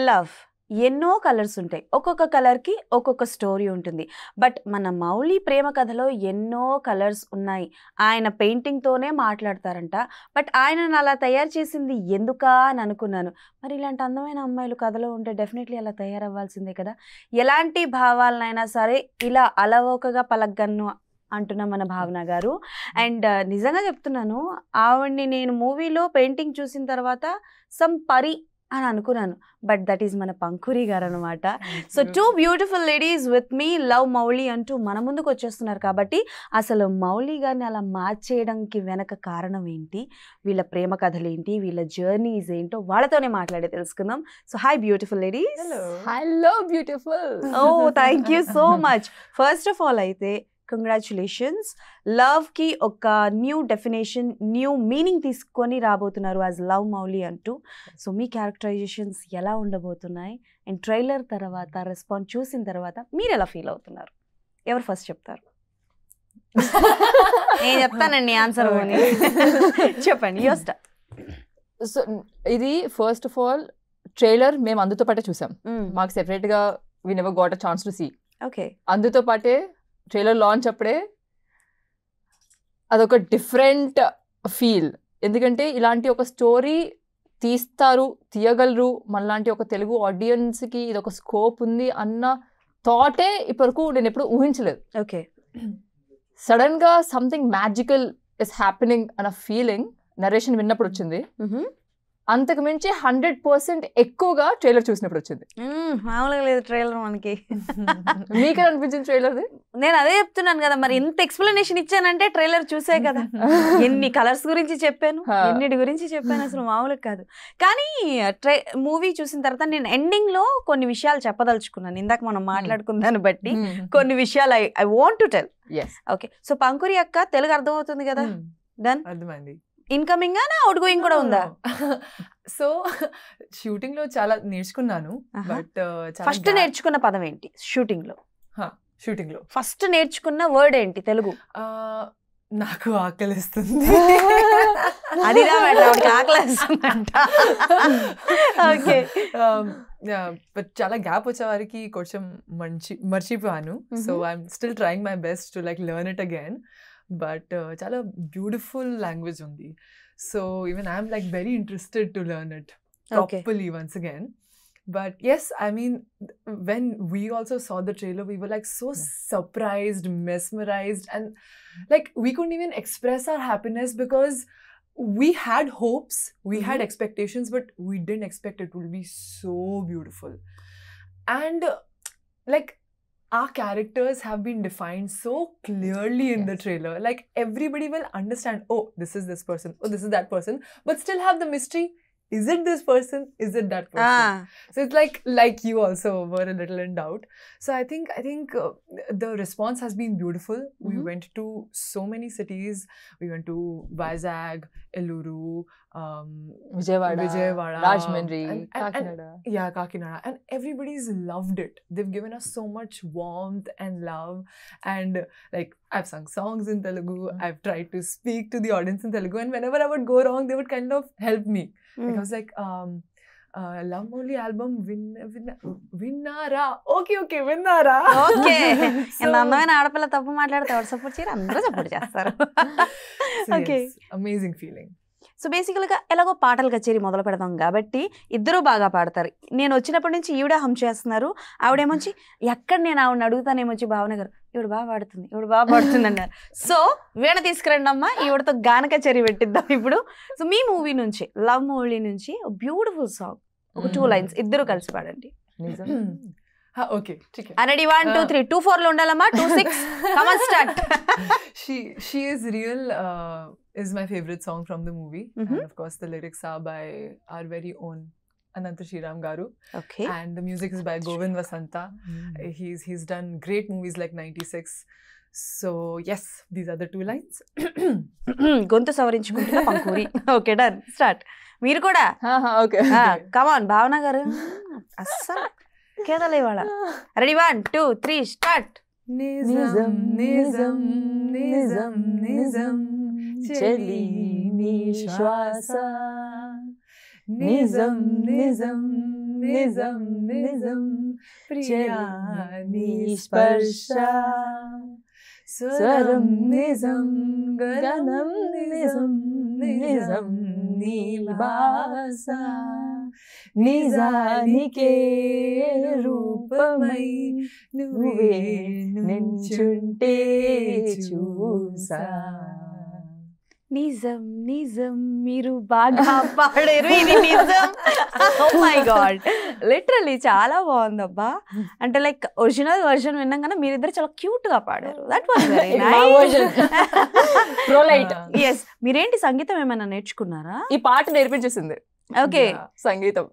Love ఎన్నో colours ఉంటాయి. ఒక్కొక్క కలర్‌కి ఒక్కొక్క స్టోరీ ఉంటుంది. బట్ మన మౌలి ప్రేమ కథలో ఎన్నో కలర్స్ ఉన్నాయి. ఆయన పెయింటింగ్‌తోనే మాట్లాడతారంట. బట్ ఆయనను అలా తయారు చేసింది ఎందుకా అని అనుకున్నాను. మరి ఇలాంటి అందమైన అమ్మాయిలు కథలో ఉంటే డెఫినెట్‌లీ అలా తయారవ్వాల్సిందే కదా! ఎలాంటి భావాలనైనా సరే ఇలా అలవోకగా పలకగలను అంటున్న మన భావన గారు. అండ్ నిజంగా చెప్తున్నాను, ఆవిడని నేను మూవీలో పెయింటింగ్ చూసిన తర్వాత సమ్ పరి అని అనుకున్నాను. బట్ దట్ ఈస్ మన పంకురి గారనమాట. So 2 beautiful ladies with me love Mouli అంటూ మన ముందుకు వచ్చేస్తున్నారు కాబట్టి అసలు మౌలి గారిని అలా మార్చేయడానికి వెనక కారణం ఏంటి, వీళ్ళ ప్రేమ కథలు ఏంటి, వీళ్ళ జర్నీస్ ఏంటో వాళ్ళతోనే మాట్లాడి తెలుసుకుందాం. So hi beautiful ladies. Hello beautiful. Oh thank you so much. First of all అయితే కంగ్రాచులేషన్స్. లవ్కి ఒక న్యూ డెఫినేషన్, న్యూ మీనింగ్ తీసుకొని రాబోతున్నారు యాజ్ లవ్ మౌలి అంటూ. సో మీ క్యారెక్టరైజేషన్స్ ఎలా ఉండబోతున్నాయి అండ్ ట్రైలర్ తర్వాత రెస్పాన్స్ చూసిన తర్వాత మీరు ఎలా ఫీల్ అవుతున్నారు? ఎవరు ఫస్ట్ చెప్తారు? నేను చెప్తానండి ఆన్సర్. చెప్పండి. సో ఇది ఫస్ట్ ఆఫ్ ఆల్ ట్రైలర్ మేము అందుతో పాటే చూసాం. మాకు సెపరేట్గా we never got a chance to see. Okay. అందుతో పాటే ట్రైలర్ లాంచ్ అప్పుడే అదొక డిఫరెంట్ ఫీల్. ఎందుకంటే ఇలాంటి ఒక స్టోరీ తీయగలరు మనలాంటి ఒక తెలుగు ఆడియన్స్కి ఇది ఒక స్కోప్ ఉంది అన్న థాటే ఇప్పటివరకు నేను ఎప్పుడు ఊహించలేదు. ఓకే. సడన్గా సంథింగ్ మ్యాజికల్ ఇస్ హ్యాపెనింగ్ అన్న ఫీలింగ్ నరేషన్ విన్నప్పుడు వచ్చింది. అంతకు మించి 100% ఎక్కువగా ట్రైలర్ చూసినప్పుడు వచ్చింది. మామూలుగా లేదు ట్రైలర్ మనకి. మీకు అనిపించింది ట్రైలర్? నేను అదే చెప్తున్నాను కదా, మరి ఇంత ఎక్స్ప్లెనేషన్ ఇచ్చానంటే ట్రైలర్ చూసే కదా. ఎన్ని కలర్స్ గురించి చెప్పాను, ఎన్నిటి గురించి చెప్పాను, అసలు మామూలుగా కాదు. కానీ మూవీ చూసిన తర్వాత నేను ఎండింగ్ లో కొన్ని విషయాలు చెప్పదలుచుకున్నాను. ఇందాక మనం మాట్లాడుకున్న దాన్ని బట్టి కొన్ని విషయాలు I want to tell. Okay. So Pankuri అక్క తెలుగు అర్థమవుతుంది కదా? డన్. అర్థమైంది. ఇన్కమింగ్ గానా అవుట్ గోయింగ్ కూడా ఉందా? సో షూటింగ్ లో చాలా నేర్చుకున్నాను. బట్ ఫస్ట్ నేర్చుకున్న పదం ఏంటి షూటింగ్ లో? షూటింగ్ లో ఫస్ట్ నేర్చుకున్న వర్డ్ ఏంటి తెలుగు? నాకు ఆకలిస్తుంది. అది ఆకలిస్తుందంట. ఓకే. బట్ చాలా గ్యాప్ వచ్చే వారికి కొంచెం మర్చిపోయాను. So I'm still trying my best to like learn it again. But chala beautiful language undi. So even I'm like very interested to learn it properly once again. But yes, I mean, when we also saw the trailer, we were like so surprised, mesmerized, and like we couldn't even express our happiness because we had hopes, we had expectations, but we didn't expect it would be so beautiful. And like our characters have been defined so clearly in the trailer. Like everybody will understand, oh, this is this person, oh, this is that person, but still have the mystery. Is it this person? Is it that person? So it's like you also were a little in doubt. So I think the response has been beautiful. We went to so many cities. We went to Vizag, Eluru, Vijayawada, Rajahmundry, Kakinada. Yeah, Kakinada. And everybody's loved it. They've given us so much warmth and love. And like I've sung songs in Telugu. I've tried to speak to the audience in Telugu. And whenever I would go wrong, they would kind of help me. Like I was like, Love Mowli album విన్నారా? Okay విన్నారా? Okay. అందమైన ఆడపిల్ల తప్పు మాట్లాడితే ఎవరు support చేయరు? అందరూ support చేస్తారు. ఓకే. Amazing feeling. సో బేసికల్గా ఎలాగో పాటల కచేరీ మొదలు పెడదాం కాబట్టి ఇద్దరూ బాగా పాడతారు. నేను వచ్చినప్పటి నుంచి ఈవిడ హమ్ చేస్తున్నారు, ఆవిడేమొచ్చి ఎక్కడ నేను ఆవిడని అడుగుతానేమొచ్చి భావన గారు ఈవిడ బాగా పాడుతుంది అన్నారు. సో వీణ తీసుకురండి అమ్మా, ఈవిడతో గాన కచేరీ పెట్టిద్దాం ఇప్పుడు. సో మీ మూవీ నుంచి లవ్ మౌలి నుంచి బ్యూటిఫుల్ సాంగ్ ఒక 2 lines ఇద్దరు కలిసి పాడండి. Okay. Ready 1 2 3 2 4 లో ఉండాలమ్మా. 2 6 come on start. She is real is my favorite song from the movie. And of course the lyrics are by our very own Ananta Sriram garu. Okay. And the music is by Govind Vasanta. He's done great movies like 96. So yes, these are the 2 lines. గొంతు సవరించుకుంటున్న Pankuri. Okay done start. మీరు కూడా okay come on భావన గారు అస్సలు కేదలే వాళ్ళ. Ready 1 2 3 start. నిజం నిజం నిజం నిజం చెలి నీ శ్వాస నిజం నిజం నిజం నిజం ప్రియా నీ స్పర్శ స్వరం నిజం గగనం నిజం నిజం నీ భాష నిజానికే రూపమై నువ్వే నించుంటే చూసా. నిజం నిజం మీరు బాగా పాడారు ఇది నిజం. ఓ మై గాడ్, లిటరలీ చాలా బాగుందబ్బా. అంటే లైక్ ఒరిజినల్ వర్షన్ విన్నాం మీరిద్దరు చాలా క్యూట్ గా పాడారు. That was very Prolite. Yes. మీరేంటి సంగీతం ఏమైనా నేర్చుకున్నారా? ఈ పాట నేర్పించేసింది ఓకే సంగీతం.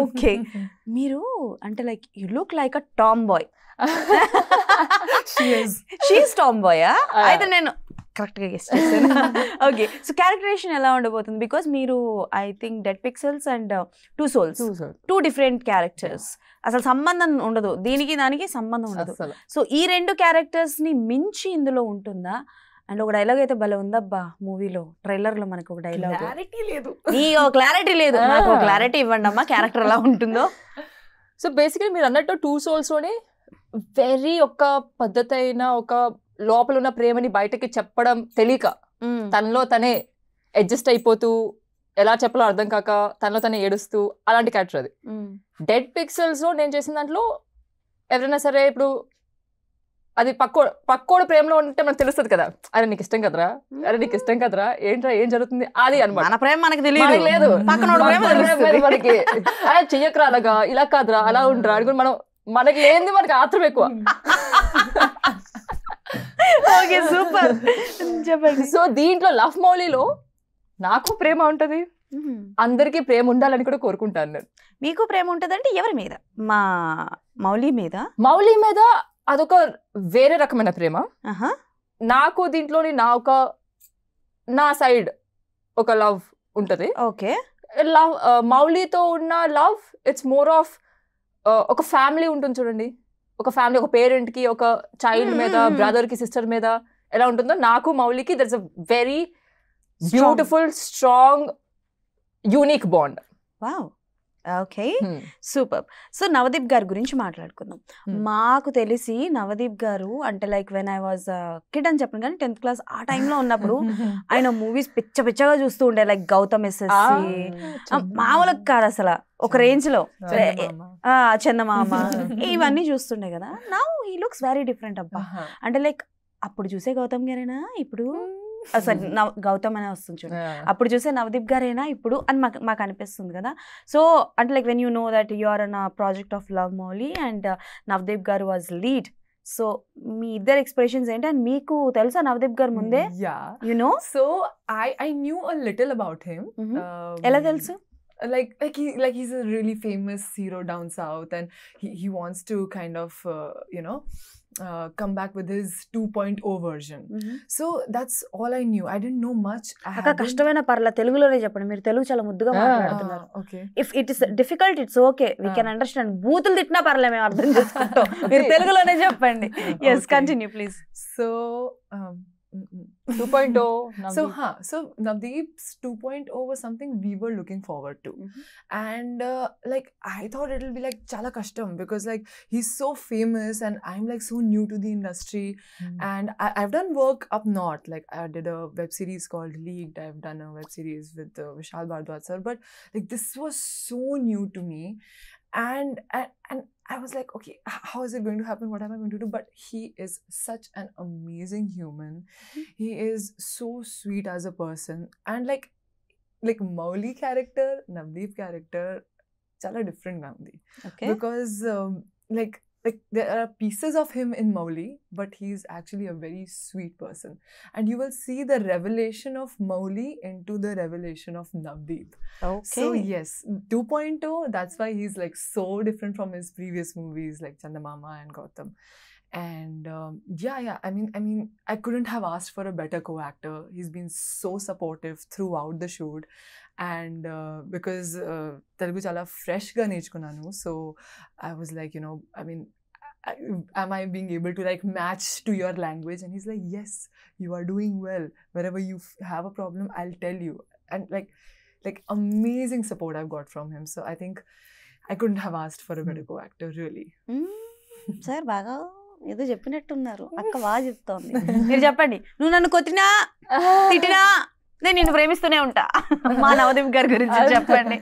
ఓకే. మీరు అంటే like you look like a tomboy. She's tomboy. అయితే నేను కరెక్ట్ గా గెస్ చేశాను. ఓకే, సో క్యారెక్టరేషన్ ఎలా ఉండబోతుంది? బికాస్ మీరు I think dead pixels and two souls, two different characters, అసలు సంబంధం ఉండదు, దీనికి దానికి సంబంధం ఉండదు. సో ఈ రెండు క్యారెక్టర్స్ ని మించి ఇందులో ఉంటుందా? అండ్ ఒక డైలాగ్ అయితే భలే ఉందబ్బా మూవీలో, ట్రైలర్ లో మనకు ఒక డైలాగ్. క్లారిటీ లేదు, నీకు క్లారిటీ లేదు, నాకు క్లారిటీ ఇవ్వండి అమ్మా క్యారెక్టర్ ఎలా ఉంటుందో. సో బేసికలీ మీరు అన్నట్టు టూ సోల్స్ లోనే వెరీ ఒక పద్ధతి అయిన ఒక లోపల ఉన్న ప్రేమని బయటకి చెప్పడం తెలియక తనలో తనే అడ్జస్ట్ అయిపోతూ ఎలా చెప్పాలో అర్థం కాక తనలో తనే ఏడుస్తూ అలాంటి క్యారెక్టర్ అది. డెడ్ పిక్సెల్స్ లో నేను చేసిన దాంట్లో ఎవరైనా సరే ఇప్పుడు అది పక్కోడు ప్రేమలో ఉంటే మనకు తెలుస్తుంది కదా, అరే నీకు ఇష్టం కదరా, అరే నీకు ఇష్టం కదరా, ఏంట్రా ఏం జరుగుతుంది అది అనమాట. మన ప్రేమ మనకు తెలియదు, లేదు మనకి అరే చెయ్యకరా అలాగా, ఇలా కాదురా అలా ఉండరా అనుకుని మనం మనకి లేనిది మనకి ఆత్రం ఎక్కువ. ఓకే సూపర్ చెప్పండి. సో దీంట్లో లవ్ మౌలీలో నాకు ప్రేమ ఉంటది, అందరికీ ప్రేమ ఉండాలని కూడా కోరుకుంటాను నేను. మీకు ప్రేమ ఉంటదంటే ఎవరి మీద? మా మౌలి మీద. మౌలి మీద అదొక వేరే రకమైన ప్రేమ. నాకు దీంట్లోని నా సైడ్ ఒక లవ్ ఉంటది. ఓకే, లవ్ మౌలితో ఉన్న లవ్ ఇట్స్ మోర్ ఆఫ్ ఒక ఫ్యామిలీ ఉంటుంది చూడండి, ఒక ఫ్యామిలీ, ఒక పేరెంట్ కి ఒక చైల్డ్ మీద, బ్రదర్ కి సిస్టర్ మీద ఎలా ఉంటుందో నాకు మౌలికి that's a very beautiful strong unique bond. Wow, okay super. So Navdeep గారి గురించి మాట్లాడుకుందాం. మాకు తెలిసి నవదీప్ గారు అంటే like when I was kid అని చెప్పను కానీ 10th క్లాస్ ఆ టైంలో ఉన్నప్పుడు ఆయన మూవీస్ పిచ్చగా చూస్తూ ఉండే, లైక్ గౌతమ్ ఎస్ఎస్సి, మామూలుగా కాదు అసలు, ఒక రేంజ్ లో చందమామ ఇవన్నీ చూస్తుండే కదా. Now he looks very different అబ్బా. అంటే లైక్ అప్పుడు చూసే గౌతమ్ గారేనా ఇప్పుడు, సారీ గౌతమ్ అనే వస్తుంది చూడండి, అప్పుడు చూసే నవదీప్ గారేనా ఇప్పుడు అని మాకు అనిపిస్తుంది కదా. సో అంటే like when you know that you are on project of love Mowli and Navdeep garu was lead, so మీ ఇద్దరు ఎక్స్ప్రెషన్స్ ఏంటి? అండ్ మీకు తెలుసా నవదీప్ గారు ముందే? You know. So I knew a little about him. ఎలా తెలుసు? Like he's a really famous hero down south, and he wants to kind of come back with his 2.0 version. So that's all I knew. I didn't know much. కష్టమైన పర్ల తెలుగులోనే చెప్పండి, మీరు తెలుగు చాలా ముద్దుగా మాట్లాడుతున్నారు. If it is difficult it's okay, we can understand. బూతులు తిట్టినా పర్లే, మేము అర్థం చేసుకుంటాం. మీరు తెలుగులోనే చెప్పండి. Yes, continue please. So 2.0. So Navdeep's 2.0 was something we were looking forward to. And like I thought it'll be like chala kashtam because like he's so famous and I'm like so new to the industry. And I've done work up north. Like I did a web series called Leagued. I've done a web series with Vishal Bhardwaj sir. But like this was so new to me. And I was like, okay, how is it going to happen? What am I going to do? But he is such an amazing human. He is so sweet as a person. And like Mowgli character, Navdeep character, chala different ga undi. Okay. Because like there are pieces of him in Mowgli, but he's actually a very sweet person. And you will see the revelation of Mowgli into the revelation of Navdeep. Okay. So yes, 2.0, that's why he's like so different from his previous movies like Chandamama and Gautam. And yeah, I mean I couldn't have asked for a better co-actor. He's been so supportive throughout the shoot. And because Telugu chala fresh ga nechkunnanu, so I was like, I mean, am I being able to like match to your language? And he's like, yes, you are doing well. Wherever you have a problem, I'll tell you. And like amazing support I've got from him. So I think I couldn't have asked for a better co-actor, really. Sir బాగా ఏదో చెప్పినట్టున్నారు. అక్క బాగా చెప్తోంది. మీరు చెప్పండి. నువ్వు నన్ను కొట్టినా తిట్టినా నేను నిన్ను ప్రేమిస్తూనే ఉంటా. మా నవదీప్ గారి గురించి చెప్పండి.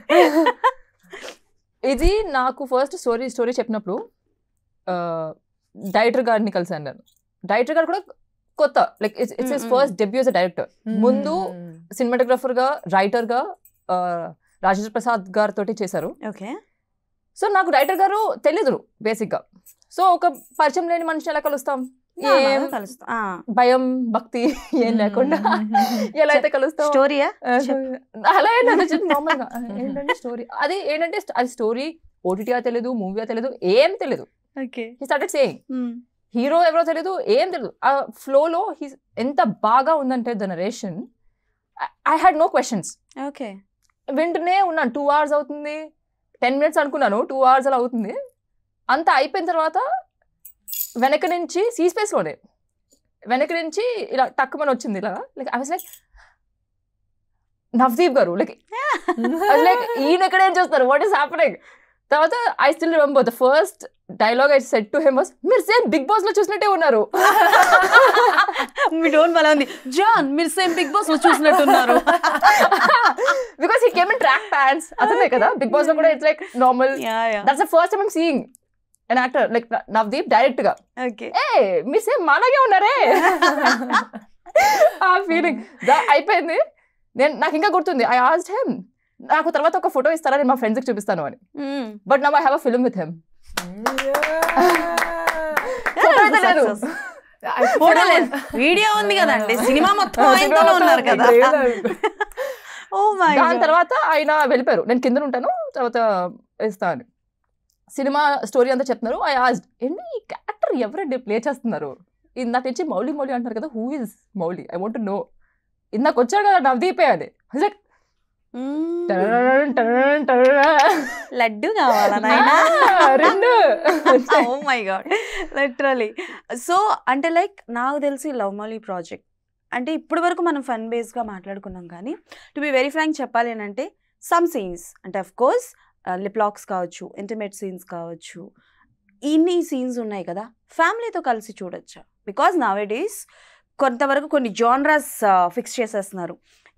ఇది నాకు ఫస్ట్ స్టోరీ చెప్పినప్పుడు డైరెక్టర్ గారిని కలిసాను నేను. డైరెక్టర్ గారు కూడా కొత్త, like it's his first debut as a director. ముందు సినిమాటోగ్రాఫర్ గా, రైటర్ గా రాజేంద్ర ప్రసాద్ గారితో చేశారు. ఓకే. సో నాకు డైరెక్టర్ గారు తెలీదు బేసిక్ గా. సో ఒక పరిచయం లేని మనిషిని ఎలా కలుస్తాం, భయం భక్తి ఏం లేకుండా ఎలా అయితే కలుస్తాం, స్టోరీయా అలా నార్మల్ గా ఏంటంటే స్టోరీ అది ఏంటంటే అది స్టోరీ ఓటీటీగా తెలియదు, మూవీగా తెలియదు, ఏం తెలియదు. హీ స్టార్టెడ్ సేయింగ్ హీరో ఎవరో తెలియదు, ఏం తెలియదు. ఆ ఫ్లోలో ఎంత బాగా ఉందంటే the narration, I had no questions. Okay. వింటూనే ఉన్నాను. 2 hours అవుతుంది, 10 minutes అనుకున్నాను, 2 hours అలా అవుతుంది. అంతా అయిపోయిన తర్వాత వెనక నుంచి స్పేస్లోనే వెనక నుంచి ఇలా టక్కుమని వచ్చింది ఇలా, like I was like Navdeep గారు, లైక్ ఈయన ఎక్కడ ఏం చేస్తారు, వాట్ ఈస్ హ్యాపెనింగ్. తర్వాత I still remember the first dialogue I said to him was, మీరు సేమ్ బిగ్ బాస్ లో చూసినట్టే ఉన్నారు. మీ డోన్ బలా ఉంది, జాన్ మీరు సేమ్ బిగ్ బాస్ లో చూసినట్టున్నారు. Because he came in track pants, అతనే కదా బిగ్ బాస్ లో కూడా. It's like normal. That's the first time I'm seeing an actor like Navdeep direct ga. Okay. Hey, మీ సేమ్ మనగే ఉన్నారే. ఆ ఫీలింగ్ అయిపోయింది. నాకు ఇంకా గుర్తుంది, ఐ ఆస్క్డ్ హిమ్, నాకు తర్వాత ఒక ఫోటో ఇస్తారా, నేను మా ఫ్రెండ్స్కి చూపిస్తాను అని. But now I have a film with him. Video ఉంది కదండి, సినిమా మొత్తం ఆయనతోనే ఉన్నారు కదా. దాని తర్వాత ఆయన వెళ్ళిపోయారు, నేను కింద ఉంటాను, తర్వాత ఇస్తాను. సినిమా స్టోరీ అంతా చెప్తున్నారు. ఐ ఆస్క్డ్, ఏంటి ఈ క్యారెక్టర్ ఎవరండి ప్లే చేస్తున్నారు, ఇది నాకు తెచ్చి మౌలి అంటారు కదా, who is Mouli, I want to know. ఇది నాకు వచ్చాడు కదా నవదీపే అని. లడ్డు కావాలా నాయనా, రెండు. Oh my god, literally. So అంటే లైక్ నాకు తెలిసి లవ్ మౌలి ప్రాజెక్ట్ అంటే ఇప్పటి వరకు మనం ఫన్ బేస్గా మాట్లాడుకున్నాం, కానీ టు బి వెరీ ఫ్రాంక్ చెప్పాలి అంటే సమ్ సీన్స్ అంటే అఫ్ కోర్స్ లిప్ లాక్స్ కావచ్చు, ఇంటిమేట్ సీన్స్ కావచ్చు, ఇన్ని సీన్స్ ఉన్నాయి కదా, ఫ్యామిలీతో కలిసి చూడొచ్చా? బికాజ్ నౌఎడేస్ కొంతవరకు కొన్ని జానరాస్ ఫిక్స్ చేసేస్తున్నారు.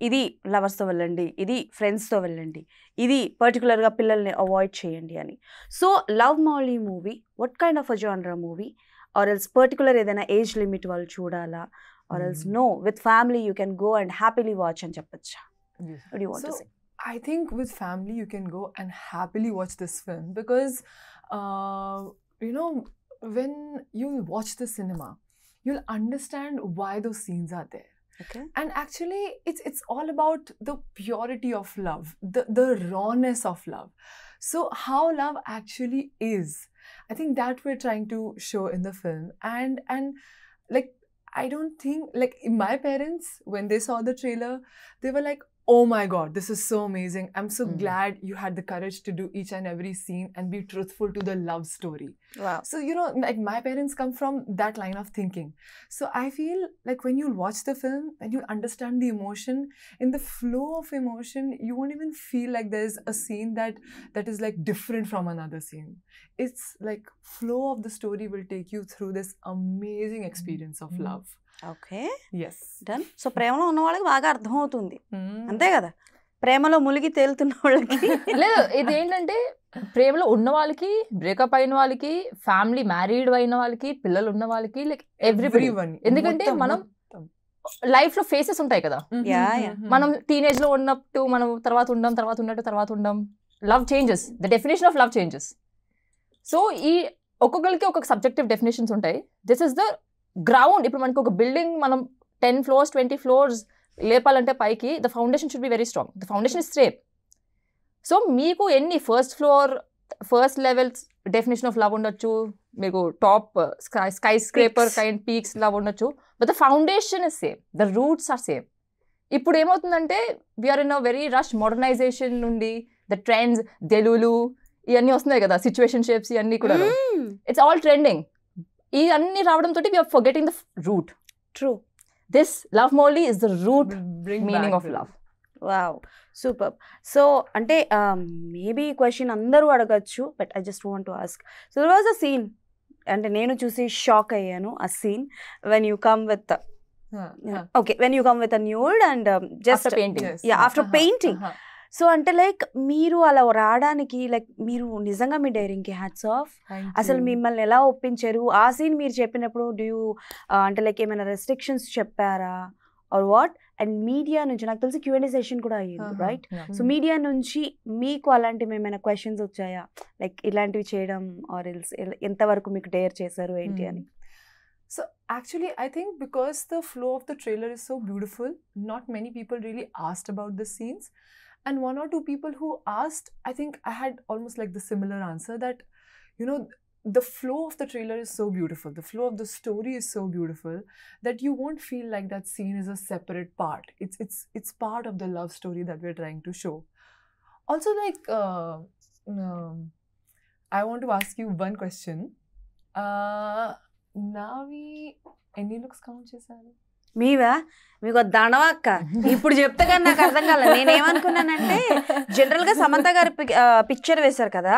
ఇది లవర్స్తో వెళ్ళండి, ఇది ఫ్రెండ్స్తో వెళ్ళండి, ఇది పర్టికులర్గా పిల్లల్ని అవాయిడ్ చేయండి అని. So love Mouli movie what kind of a జానరా మూవీ, ఆర్ ఎల్స్ పర్టికులర్ ఏదైనా ఏజ్ లిమిట్ వాళ్ళు చూడాలా, or else no with family you can go and happily watch అని చెప్పచ్చా? What do you want to say? I think with family you can go and happily watch this film because you know, when you watch the cinema you'll understand why those scenes are there. Okay. And actually it's all about the purity of love, the rawness of love. So how love actually is, I think that we're trying to show in the film. And like I don't think, like my parents when they saw the trailer they were like, oh my god, this is so amazing, I'm so glad you had the courage to do each and every scene and be truthful to the love story. Wow. So you know, like my parents come from that line of thinking. So I feel like when you watch the film and you understand the emotion, in the flow of emotion you won't even feel like there's a scene that is like different from another scene. It's like flow of the story will take you through this amazing experience of love. Okay, yes, done. So ప్రేమలో ఉన్న వాళ్ళకి బాగా అర్థమవుతుంది, అంతే కదా? ప్రేమలో మునిగి తేలుతున్న వాళ్ళకి లేదు. ఇది ఏంటంటే ప్రేమలో ఉన్న వాళ్ళకి, బ్రేకప్ అయిన వాళ్ళకి, ఫ్యామిలీ మ్యారీడ్ అయిన వాళ్ళకి, పిల్లలు ఉన్న వాళ్ళకి, లైక్ ఎవ్రీబడి. ఎందుకంటే మనం లైఫ్ లో ఫేసెస్ ఉంటాయి కదా, మనం టీనేజ్ లో ఉన్నట్టు మనం తర్వాత ఉండం, love changes, the definition of love changes. So ఈ ఒక్కొక్కరికి ఒక్కొక్క సబ్జెక్టివ్ డెఫినేషన్స్ ఉంటాయి. This is the ground. ఇప్పుడు మనకి ఒక బిల్డింగ్ మనం 10 floors 20 floors లేపాలంటే పైకి the foundation should be very strong. The foundation is straight. So మీకు ఎన్ని first floor first levels definition of love ఉండొచ్చు, మీకు top skyscraper kind peaks love ఉండొచ్చు, but the foundation is same, the roots are same. ఇప్పుడు ఏమవుతుందంటే we are in a very rush modernization నుండి the trends, తెలుగులు ఇవన్నీ వస్తున్నాయి కదా, సిచ్యువేషన్ షేప్స్ ఇవన్నీ కూడా, ఇట్స్ ఆల్ ట్రెండింగ్. ఇవన్నీ రావడంతో we're forgetting the root. True. This love Mowli is the root meaning of love. Wow, super. So అంటే మేబీ ఈ క్వశ్చన్ అందరూ అడగచ్చు, but I just want to ask. So there was a scene, అంటే నేను చూసి shock అయ్యాను ఆ scene, when you come with okay when you come with a nude and just painting. After painting. So అంటే like మీరు అలా రావడానికి like మీరు నిజంగా మీ డైరింగ్కి హ్యాట్స్ ఆఫ్. అసలు మిమ్మల్ని ఎలా ఒప్పించారు? ఆ సీన్ మీరు చెప్పినప్పుడు డూ యూ అంటే లైక్ ఏమైనా రెస్ట్రిక్షన్స్ చెప్పారా ఆర్ వాట్? అండ్ మీడియా నుంచి నాకు తెలిసి Q&A సెషన్ కూడా అయ్యింది, రైట్? సో మీడియా నుంచి మీకు అలాంటివి ఏమైనా క్వశ్చన్స్ వచ్చాయా, లైక్ ఇలాంటివి చేయడం ఆర్ ఎల్స్ ఎంతవరకు మీకు డేర్ చేశారు ఏంటి అని? So actually, I think because the flow of the trailer is so beautiful, not many people really asked about the scenes. And one or two people who asked, I think I had almost like the similar answer that, you know, the flow of the trailer is so beautiful. The flow of the story is so beautiful that you won't feel like that scene is a separate part. It's part of the love story that we're trying to show. Also, like, I want to ask you one question. Navi, any looks count చేశారు? మీవా? మీకు దండవక్క ఇప్పుడు చెప్తే కానీ నాకు అర్థం కాలేదు. నేనేమనుకున్నానంటే general గా సమంత గారు పిక్చర్ వేశారు కదా,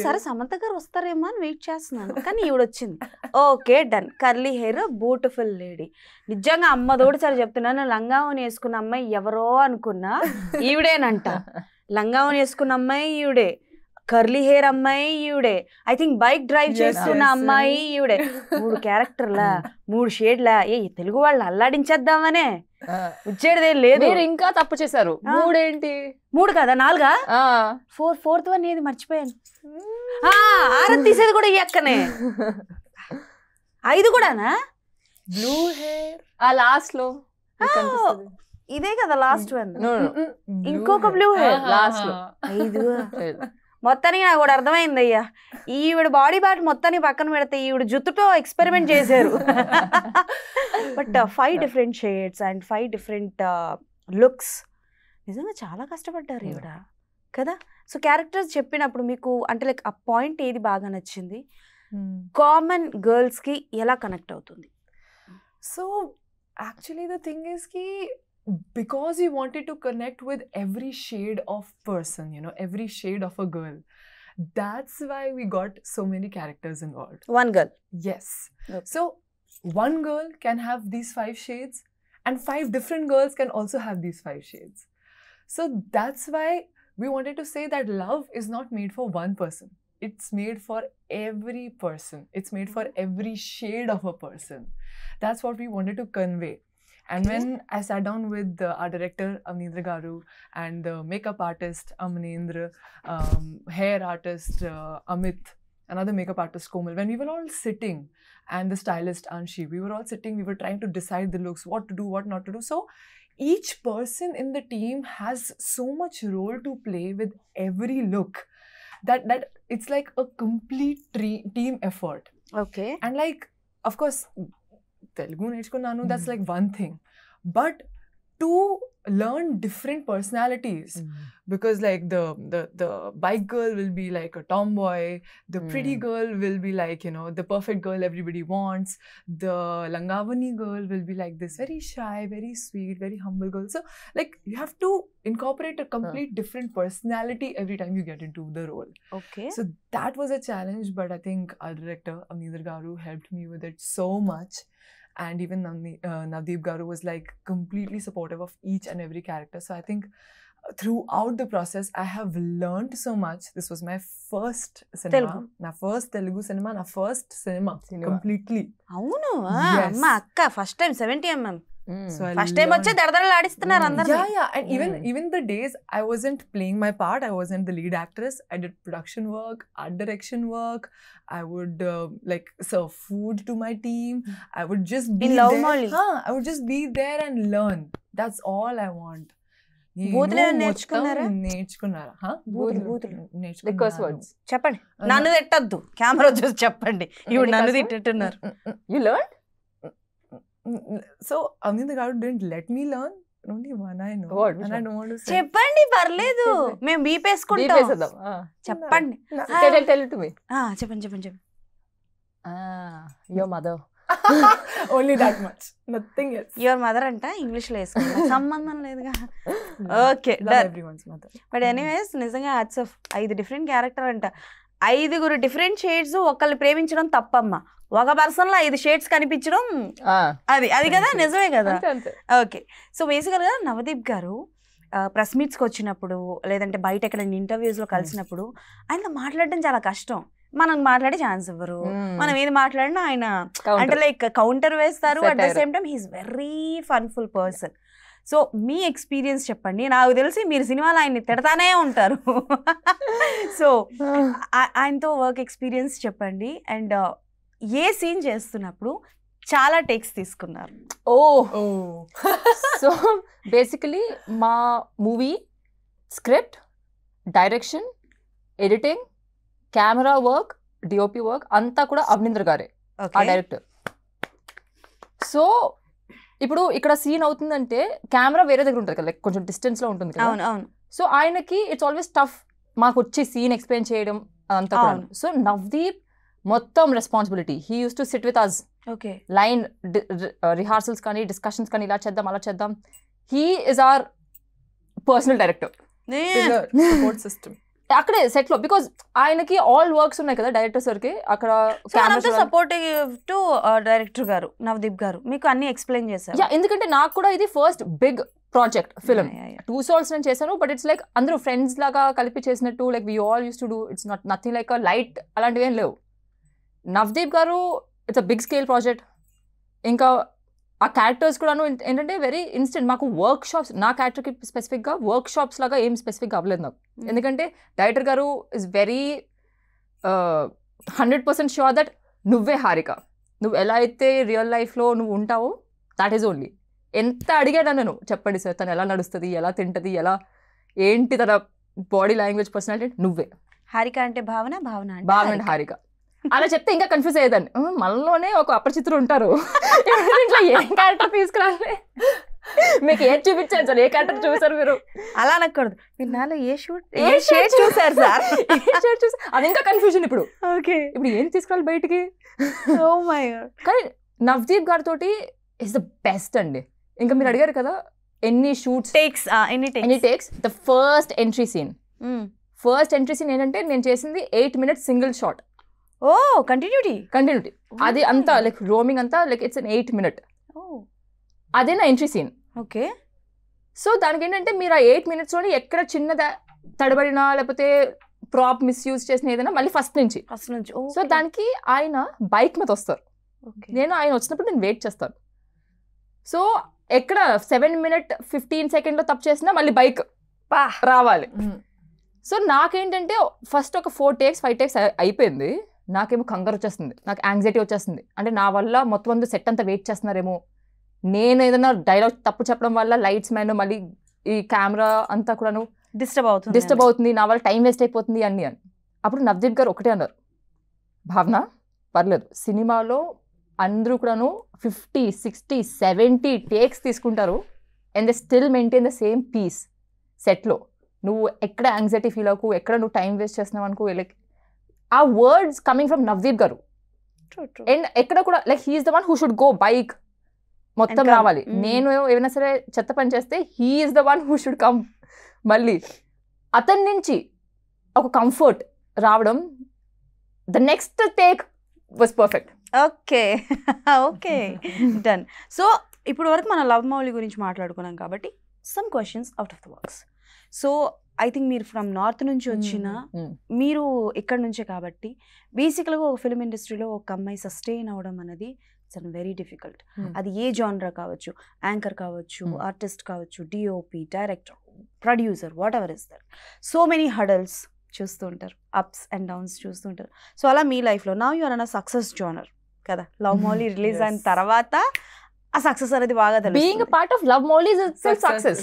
సరే సమంత గారు వస్తారేమో అని వెయిట్ చేస్తున్నాను, కానీ ఈవిడ వచ్చింది. Okay done. Curly hair, beautiful lady. నిజంగా అమ్మ తోడు సరే చెప్తున్నాను, లంగావని వేసుకున్న అమ్మాయి ఎవరో అనుకున్నా ఈవిడేనంట. లంగావని వేసుకున్న అమ్మాయి ఈవిడే, కర్లీ హెయిర్ అమ్మాయి ఈవిడే, ఐ థింక్ బైక్ డ్రైవ్ చేస్తున్న అమ్మాయి ఈవిడే. 3 క్యారెక్టర్లా 3 షేడ్లా. తెలుగు వాళ్ళు అల్లాడించేద్దామనే వచ్చేదే లేదు. మీరు ఇంకా తప్పు చేశారు. 3 ఏంటి? 3 కదా 4గా? 4th వన్ ఏది మర్చిపోయాను. ఆరతి తీసేది కూడా ఈ అక్కనే. 5 కూడానా? బ్లూ హెయిర్ లాస్ట్ లో ఇదే కదా లాస్ట్ వన్. ఇంకొక బ్లూ హెయిర్ లాస్ట్ లో. 5 మొత్తానికి నాకు కూడా అర్థమైంది అయ్యా. ఈవిడ బాడీ పార్ట్ మొత్తాన్ని పక్కన పెడితే ఈవిడ జుట్టుతో ఎక్స్పెరిమెంట్ చేశారు. But 5 different shades and 5 different looks. నిజంగా చాలా కష్టపడ్డారు ఈవిడ కదా. సో క్యారెక్టర్స్ చెప్పినప్పుడు మీకు అంటే లైక్ ఆ పాయింట్ ఏది బాగా నచ్చింది? కామన్ గర్ల్స్ కి ఎలా కనెక్ట్ అవుతుంది? So actually the thing is ki because we wanted to connect with every shade of person, you know, every shade of a girl, that's why we got so many characters involved. One girl. Yes. Okay. So one girl can have these 5 shades and 5 different girls can also have these 5 shades. So that's why we wanted to say that love is not made for one person. It's made for every person. It's made for every shade of a person. That's what we wanted to convey. And when I sat down with our director Amanendra Garu and the makeup artist Amanendra, hair artist Amit, another makeup artist Komal, when we were all sitting, and the stylist Anshi, we were all sitting, we were trying to decide the looks, what to do, what not to do. So each person in the team has so much role to play with every look that it's like a complete team effort. Okay. And like, of course, Telugu నేర్చుకున్నాను, that's like one thing, but to learn different personalities, because like the bike girl will be like a tomboy, the pretty girl will be like, you know, the perfect girl everybody wants, the Langavani girl will be like this very shy, very sweet, very humble girl. So like you have to incorporate a complete different personality every time you get into the role. Okay. So that was a challenge, but I think our director Amanendra Garu helped me with it so much. And even Navdeep Garu was like completely supportive of each and every character. So I think throughout the process, I have learned so much. This was my first cinema. Telugu. My first Telugu cinema, my first cinema. Completely. అవును Yes. అమ్మ అక్క first time 70 mm. So I first time వచ్చే దడదడలు ఆడిస్తున్నారు అందరూ. Yeah. And even the days I wasn't playing my part, I wasn't the lead actress. I did production work, art direction work. I would like serve food to my team. I would just be In Love there. Molly. I would just be there and learn. That's all I want. బూతులు ఏమైనా నేర్చుకున్నారా? నేర్చుకున్నారా? The curse words. చెప్పండి, నన్ను తిట్టద్దు, camera చూసి చెప్పండి. ఇవి నన్ను తిట్టున్నారు. You learned? So Amanendra Garu didn't let me learn. Only one I know. What? And I don't want to say. చెప్పండి పర్లేదు, మేము బీపేసుకుంటాం. చెప్పండి. Tell it to me. చెప్పండి. Your mother. Only that much. Nothing else. Your mother అంట ఇంగ్లీష్లో వేసుకుంటా సంబంధం లేదుగా. Okay Love everyone's mother. But anyways నిజంగా హ్యాట్స్ ఆఫ్. 5 డిఫరెంట్ క్యారెక్టర్ అంట. 5 డిఫరెంట్ షేడ్స్ ఒకళ్ళు ప్రేమించడం తప్పమ్మా. ఒక పర్సన్ లో 5 షేడ్స్ కనిపించడం అది కదా, నిజమే కదా. ఓకే, సో బేసికల్గా నవదీప్ గారు ప్రెస్ మీట్స్కి వచ్చినప్పుడు లేదంటే బయట ఎక్కడైనా ఇంటర్వ్యూస్లో కలిసినప్పుడు ఆయనతో మాట్లాడడం చాలా కష్టం. మనం మాట్లాడే ఛాన్స్ ఇవ్వరు. మనం ఏది మాట్లాడినా ఆయన అంటే లైక్ కౌంటర్ వేస్తారు. At the same time he is very funful person. So మీ ఎక్స్పీరియన్స్ చెప్పండి. నాకు తెలిసి మీరు సినిమాలో ఆయన్ని తిడతానే ఉంటారు. సో ఆయనతో వర్క్ ఎక్స్పీరియన్స్ చెప్పండి. అండ్ ఏ సీన్ చేస్తున్నప్పుడు చాలా టేక్స్ తీసుకున్నారు? సో బేసికలీ మా movie script, direction, editing, camera work, DOP work అంతా కూడా అవినింద్ర గారే ఆ డైరెక్టర్. సో ఇప్పుడు ఇక్కడ సీన్ అవుతుందంటే కెమెరా వేరే దగ్గర ఉంటుంది కదా, లైక్ కొంచెం డిస్టెన్స్ లో ఉంటుంది కదా. అవును. సో ఆయనకి ఇట్స్ ఆల్వేస్ టఫ్ మాకు వచ్చి సీన్ ఎక్స్ప్లెయిన్ చేయడం అంతా కూడా. సో నవదీప్ మొత్తం responsibility. He used to sit with us. Okay, line rehearsals కానీ డిస్కషన్స్ కానీ ఇలా చేద్దాం అలా చేద్దాం. He is our personal director, support system అక్కడే సెట్ లో. బికాస్ ఆయనకి ఆల్ వర్క్స్ ఉన్నాయి కదా డైరెక్టర్ సార్ కి. అక్కడ సపోర్టివ్ టు డైరెక్టర్ గారు నవదీప్ గారు మీకు అన్ని ఎక్స్ప్లెయిన్ చేశారు. ఎందుకంటే నాకు కూడా ఇది first big project film. 2 Souls నేను చేశాను, బట్ ఇట్స్ లైక్ అందరూ ఫ్రెండ్స్ లాగా కలిపి చేసినట్టు. Like we all used to do. It's nothing like light అలాంటివి ఏం లేవు. Navdeep garu it's a big scale project. ఇంకా ఆ క్యారెక్టర్స్ కూడాను ఏంటంటే వెరీ ఇన్స్టెంట్. మాకు వర్క్ షాప్స్, నా క్యారెక్టర్కి స్పెసిఫిక్గా వర్క్ షాప్స్ లాగా ఏం స్పెసిఫిక్గా అవ్వలేదు నాకు. ఎందుకంటే డైరెక్టర్ గారు ఇస్ వెరీ 100% షూర్ దట్ నువ్వే హారిక, నువ్వు ఎలా అయితే రియల్ లైఫ్లో నువ్వు ఉంటావో దాట్ ఈజ్ ఓన్లీ. ఎంత అడిగాను నేను, చెప్పండి సార్ తను ఎలా నడుస్తుంది, ఎలా తింటుంది, ఎలా ఏంటి తన బాడీ లాంగ్వేజ్, పర్సనాలిటీ, నువ్వే. హారిక అంటే భావన, భావన అంటే హారిక. అలా చెప్తే ఇంకా కన్ఫ్యూజ్ అయ్యేదాన్ని. మనలోనే ఒక అపరిచితులు ఉంటారు, ఇంట్లో ఏ క్యారెక్టర్ తీసుకురాలి, మీకు ఏది చూపించారు సార్, ఏ క్యారెక్టర్ చూసారు మీరు, అలా అనకూడదు. నాలో ఏ షేడ్ చూసారు సార్, అది ఇంకా కన్ఫ్యూజన్. ఇప్పుడు ఓకే, ఇప్పుడు ఏం తీసుకురాలి బయటికి. Oh my god. కానీ నవదీప్ గారితో ఇస్ ద బెస్ట్ అండి. ఇంకా మీరు అడిగారు కదా ఎన్ని షూట్స్ ఎన్ని takes. The first entry scene ఏంటంటే నేను చేసింది 8 minutes single shot. Oh continuity అది అంతా లైక్ రోమింగ్ అంతా లైక్ ఇట్స్ 8 minutes. అదే నా ఎంట్రీ సీన్. ఓకే, సో దానికి ఏంటంటే మీరు ఆ 8 minutesలోని ఎక్కడ చిన్న తడబడినా లేకపోతే ప్రాప్ మిస్యూజ్ చేసిన ఏదైనా మళ్ళీ ఫస్ట్ నుంచి. సో దానికి ఆయన బైక్ మీద వస్తారు, నేను ఆయన వచ్చినప్పుడు నేను వెయిట్ చేస్తాను. సో ఎక్కడ 7 minutes 15 seconds తప్పు చేసినా మళ్ళీ బైక్ రావాలి. సో నాకేంటంటే ఫస్ట్ ఒక 4 takes 5 takes అయిపోయింది. నాకేమో కంగారు వచ్చేస్తుంది, నాకు యాంగ్జైటీ వచ్చేస్తుంది. అంటే నా వల్ల మొత్తం అంతా సెట్ అంతా వెయిట్ చేస్తున్నారేమో, నేను ఏదైనా డైలాగ్ తప్పు చెప్పడం వల్ల లైట్స్ మ్యాన్ మళ్ళీ ఈ కెమెరా అంతా కూడాను డిస్టర్బ్ అవుతుంది, నా వల్ల టైం వేస్ట్ అయిపోతుంది అని. అప్పుడు నవదీప్ గారు ఒకటే అన్నారు, భావన పర్లేదు, సినిమాలో అందరూ కూడాను 50 60 70 takes తీసుకుంటారు and they still maintain the same peace సెట్లో. నువ్వు ఎక్కడ యాంగ్జైటీ ఫీల్ అవ్వకు, ఎక్కడ నువ్వు టైం వేస్ట్ చేస్తున్నావు అనుకో. లైక్ ఆ వర్డ్స్ కమింగ్ ఫ్రమ్ నవదీప్ గారు. అండ్ ఎక్కడ కూడా like he's the one who should go back మొత్తం రావాలి. నేను ఏమైనా సరే చెత్త పని చేస్తే he's the one who should come. మళ్ళీ అతని నుంచి ఒక కంఫర్ట్ రావడం, the next take was perfect. Okay done. So ఇప్పుడు వరకు మనం లవ్ మౌలి గురించి మాట్లాడుకున్నాం కాబట్టి some questions out of the box. So I think మీరు ఫ్రమ్ నార్త్ నుంచి వచ్చిన మీరు ఇక్కడ నుంచే కాబట్టి బేసిక్గా ఒక ఫిల్మ్ ఇండస్ట్రీలో ఒక అమ్మాయి సస్టైన్ అవ్వడం అనేది ఇట్స్ వెరీ డిఫికల్ట్. అది ఏ జానరా కావచ్చు, యాంకర్ కావచ్చు, ఆర్టిస్ట్ కావచ్చు, DOP, director, producer, what ever is that. So many hurdles చూస్తూ ఉంటారు, అప్స్ అండ్ డౌన్స్ చూస్తూ ఉంటారు. సో అలా మీ లైఫ్లో now you are on success genre కదా. లవ్ మౌలి రిలీజ్ అయిన తర్వాత ఆ సక్సెస్ అనేది బాగా తెలుస్తుంది. Being a part of love Mowli is success.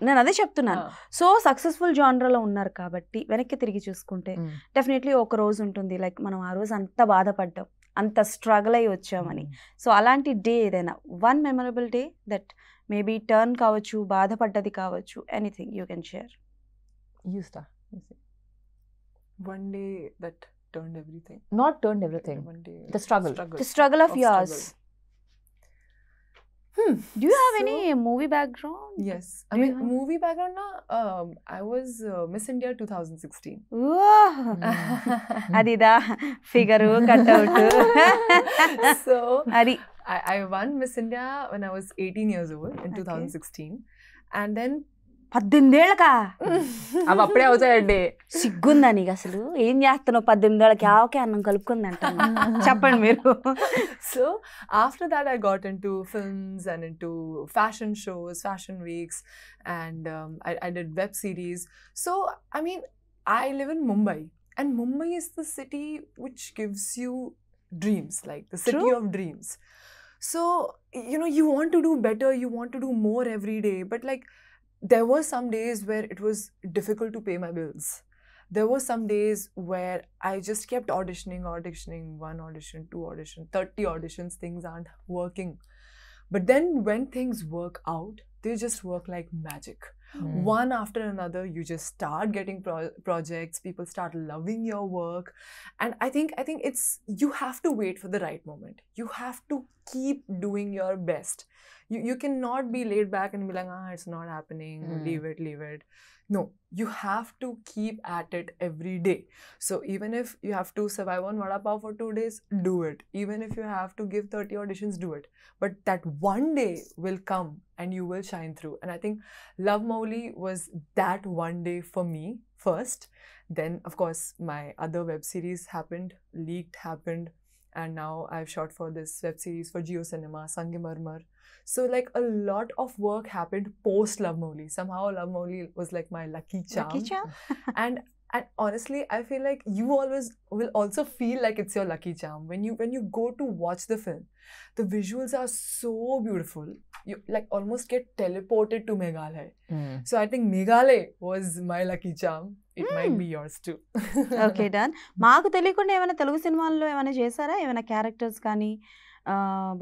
నేను అదే చెప్తున్నాను. సో సక్సెస్ఫుల్ జానర్లో ఉన్నారు కాబట్టి వెనక్కి తిరిగి చూసుకుంటే డెఫినెట్లీ ఒక రోజు ఉంటుంది లైక్ మనం ఆ రోజు అంత బాధపడ్డాం, అంత స్ట్రగుల్ అయ్యి వచ్చామని. సో అలాంటి డే ఏదైనా one memorable day that maybe turn కావచ్చు, బాధపడ్డది కావచ్చు, anything you can share. One day that turned everything. Not turned everything. One day. The struggle. The struggle of yours. Do you have So- any movie background? Yes. I Do you mean, have- movie background na, I was Miss India 2016. అదిదా figure cutout So అది I won Miss India when I was 18 years old in Okay. 2016. And then 18 ఏళ్ళకా అవి అప్పుడే అవుతాయండి. సిగ్గుందా నీకు అసలు? ఏం చేస్తున్నావు 18 ఏళ్ళకి? ఆవకే అన్నం కలుపుకుంది అంట. చెప్పండి మీరు. So after that, I got into films and into fashion shows, fashion weeks, and I did web series. So I mean, I live in Mumbai, and Mumbai is the city which gives you dreams, like the city True. of dreams. So you know, you want to do better, you want to do more every day, but like there were some days where it was difficult to pay my bills. There were some days where I just kept auditioning, one audition, 2 audition, 30 auditions, things aren't working. But then when things work out, they just work like magic. One after another, you just start getting projects, people start loving your work. And I think it's, you have to wait for the right moment. You have to keep doing your best. You cannot be laid back and be like, it's not happening, leave it. No, you have to keep at it every day. So even if you have to survive on Vada Pav for 2 days, do it. Even if you have to give 30 auditions, do it. But that one day will come and you will shine through. And I think Love Mouli was that one day for me first. Then, of course, my other web series happened. And now I've shot for this web series for Jio Cinema, Sangemarmar. So like a lot of work happened post Love Mouli. Somehow Love Mouli was like my lucky charm. Lucky charm? And honestly, I feel like you always will also feel like it's your lucky charm. When you go to watch the film, the visuals are so beautiful. You like almost get teleported to Meghalaya. So I think Meghalaya was my lucky charm. It might be yours too. Okay done. మాకు తెలియకుండా ఏమైనా తెలుగు సినిమాల్లో ఏమైనా చేశారా? ఏమైనా characters కానీ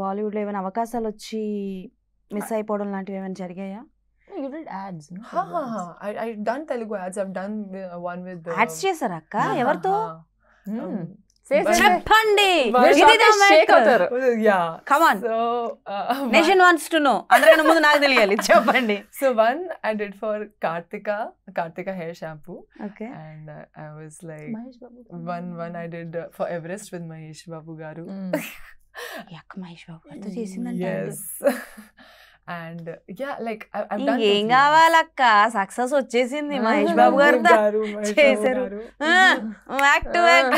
బాలీవుడ్లో ఏమైనా అవకాశాలు వచ్చి మిస్ అయిపోవడం లాంటివి ఏమైనా జరిగాయా? You did ads, no? I've done Telugu ads. I've done one with ads చేశారా అక్క? ఎవరితో? చెప్పండి. Yeah. Come on. So nation wants to know. అందరికన్నా ముందు నాకు తెలియాలి. చెప్పండి. So one I did for Kartika hair shampoo. Okay. And I was like one I did for Everest with Mahesh Babu garu. అక్క మహేష్ బాబు గారితో చేసిందంట. Yes. And yeah, like I've done ఇంకేం కావాలక్క? Success వచ్చేసింది. మహేష్ బాబు గారితో చేశారు. Back to back.